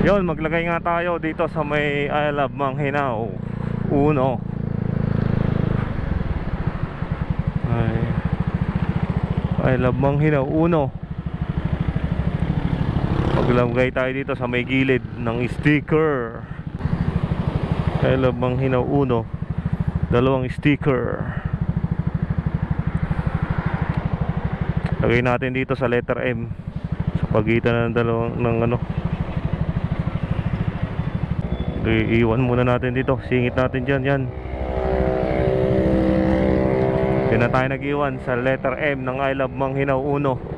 Yun, maglagay nga tayo dito sa may I Love Manghinaw Uno. I Love Manghinaw Uno. Maglagay tayo dito sa may gilid ng sticker. I Love Manghinaw Uno. Dalawang sticker. Lagay natin dito sa letter M, sa pagitan ng dalawang ng ano. Iiwan muna natin dito. Singit natin dyan. Yan. Yan na tayo nag-iwan sa letter M ng I Love Manghinaw Uno.